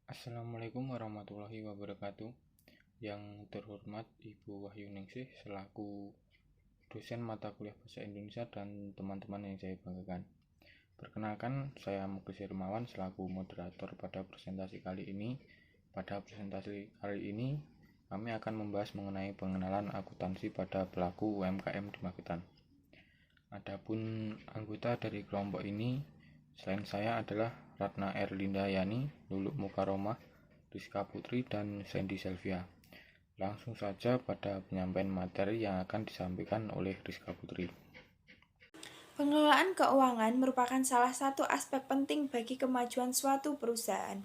Assalamualaikum warahmatullahi wabarakatuh. Yang terhormat Ibu Wahyu Ningsih selaku dosen mata kuliah Bahasa Indonesia dan teman-teman yang saya banggakan. Perkenalkan, saya Mugis Hermawan selaku moderator pada presentasi kali ini. Pada presentasi kali ini, kami akan membahas mengenai pengenalan akuntansi pada pelaku UMKM di Magetan. Adapun anggota dari kelompok ini, selain saya adalah Ratna Erlinda Yani, Luluk Mukaromah, Rizka Putri, dan Sandy Selvia. Langsung saja pada penyampaian materi yang akan disampaikan oleh Rizka Putri. Pengelolaan keuangan merupakan salah satu aspek penting bagi kemajuan suatu perusahaan.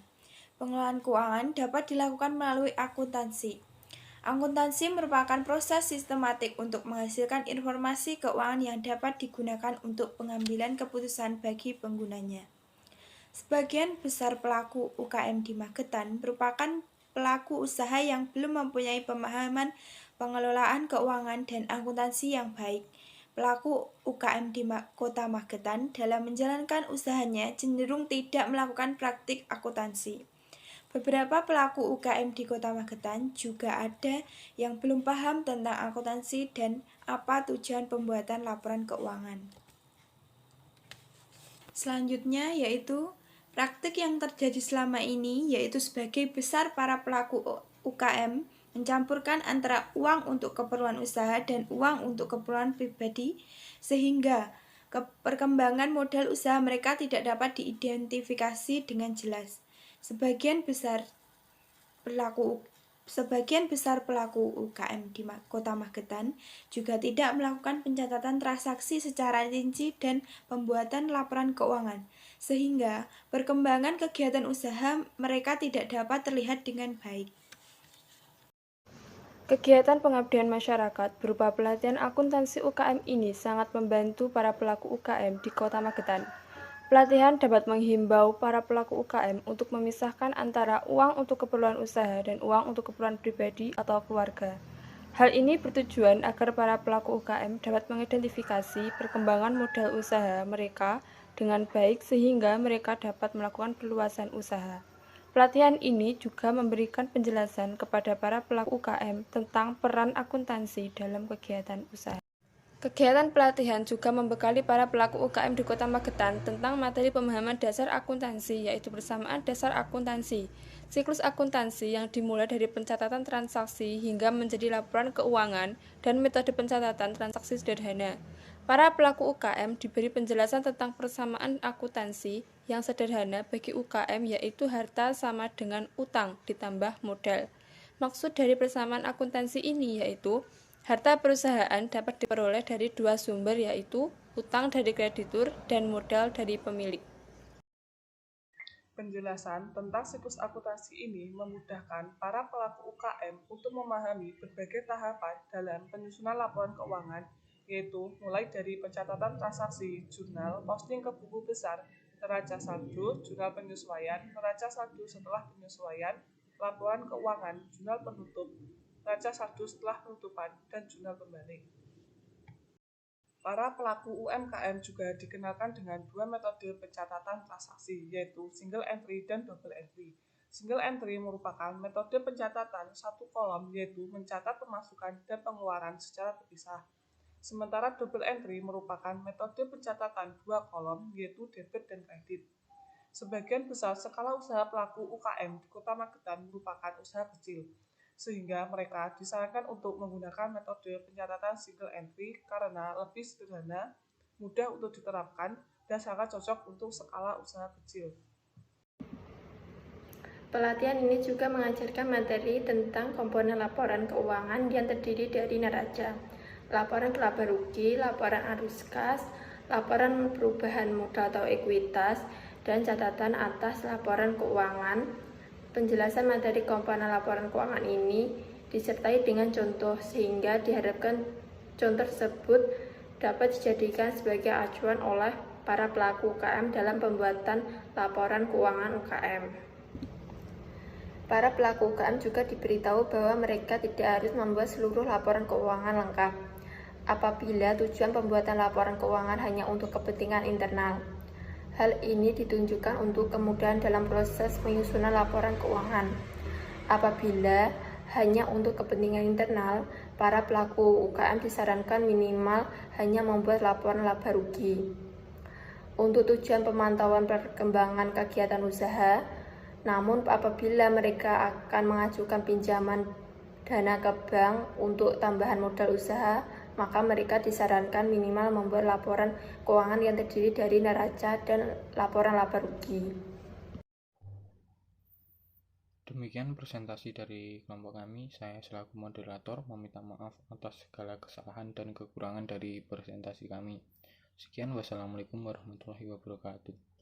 Pengelolaan keuangan dapat dilakukan melalui akuntansi. Akuntansi merupakan proses sistematik untuk menghasilkan informasi keuangan yang dapat digunakan untuk pengambilan keputusan bagi penggunanya. Sebagian besar pelaku UKM di Magetan merupakan pelaku usaha yang belum mempunyai pemahaman pengelolaan keuangan dan akuntansi yang baik. Pelaku UKM di Kota Magetan dalam menjalankan usahanya cenderung tidak melakukan praktik akuntansi. Beberapa pelaku UKM di Kota Magetan juga ada yang belum paham tentang akuntansi dan apa tujuan pembuatan laporan keuangan. Selanjutnya yaitu praktik yang terjadi selama ini, yaitu sebagai besar para pelaku UKM mencampurkan antara uang untuk keperluan usaha dan uang untuk keperluan pribadi, sehingga perkembangan modal usaha mereka tidak dapat diidentifikasi dengan jelas. Sebagian besar pelaku UKM di Kota Magetan juga tidak melakukan pencatatan transaksi secara rinci dan pembuatan laporan keuangan, sehingga perkembangan kegiatan usaha mereka tidak dapat terlihat dengan baik. Kegiatan pengabdian masyarakat berupa pelatihan akuntansi UKM ini sangat membantu para pelaku UKM di Kota Magetan. Pelatihan dapat menghimbau para pelaku UKM untuk memisahkan antara uang untuk keperluan usaha dan uang untuk keperluan pribadi atau keluarga. Hal ini bertujuan agar para pelaku UKM dapat mengidentifikasi perkembangan modal usaha mereka dengan baik sehingga mereka dapat melakukan perluasan usaha. Pelatihan ini juga memberikan penjelasan kepada para pelaku UKM tentang peran akuntansi dalam kegiatan usaha. Kegiatan pelatihan juga membekali para pelaku UKM di Kota Magetan tentang materi pemahaman dasar akuntansi, yaitu persamaan dasar akuntansi, siklus akuntansi yang dimulai dari pencatatan transaksi hingga menjadi laporan keuangan, dan metode pencatatan transaksi sederhana. Para pelaku UKM diberi penjelasan tentang persamaan akuntansi yang sederhana bagi UKM, yaitu harta sama dengan utang ditambah modal. Maksud dari persamaan akuntansi ini yaitu harta perusahaan dapat diperoleh dari dua sumber, yaitu utang dari kreditur dan modal dari pemilik. Penjelasan tentang siklus akuntansi ini memudahkan para pelaku UKM untuk memahami berbagai tahapan dalam penyusunan laporan keuangan, yaitu mulai dari pencatatan transaksi, jurnal, posting ke buku besar, neraca saldo, jurnal penyesuaian, neraca saldo setelah penyesuaian, laporan keuangan, jurnal penutup, neraca saldo setelah penutupan, dan jurnal pembalik. Para pelaku UMKM juga dikenalkan dengan dua metode pencatatan transaksi, yaitu single entry dan double entry. Single entry merupakan metode pencatatan satu kolom, yaitu mencatat pemasukan dan pengeluaran secara terpisah. Sementara double entry merupakan metode pencatatan dua kolom, yaitu debit dan kredit. Sebagian besar skala usaha pelaku UKM di Kota Magetan merupakan usaha kecil, sehingga mereka disarankan untuk menggunakan metode pencatatan single entry karena lebih sederhana, mudah untuk diterapkan, dan sangat cocok untuk skala usaha kecil. Pelatihan ini juga mengajarkan materi tentang komponen laporan keuangan yang terdiri dari neraca, laporan laba rugi, laporan arus kas, laporan perubahan modal atau ekuitas, dan catatan atas laporan keuangan. Penjelasan materi komponen laporan keuangan ini disertai dengan contoh, sehingga diharapkan contoh tersebut dapat dijadikan sebagai acuan oleh para pelaku UKM dalam pembuatan laporan keuangan UKM. Para pelaku UKM juga diberitahu bahwa mereka tidak harus membuat seluruh laporan keuangan lengkap apabila tujuan pembuatan laporan keuangan hanya untuk kepentingan internal. Hal ini ditunjukkan untuk kemudahan dalam proses penyusunan laporan keuangan. Apabila hanya untuk kepentingan internal, para pelaku UKM disarankan minimal hanya membuat laporan laba rugi. Untuk tujuan pemantauan perkembangan kegiatan usaha, namun apabila mereka akan mengajukan pinjaman dana ke bank untuk tambahan modal usaha, maka mereka disarankan minimal membuat laporan keuangan yang terdiri dari neraca dan laporan laba rugi. Demikian presentasi dari kelompok kami. Saya selaku moderator meminta maaf atas segala kesalahan dan kekurangan dari presentasi kami. Sekian, wassalamualaikum warahmatullahi wabarakatuh.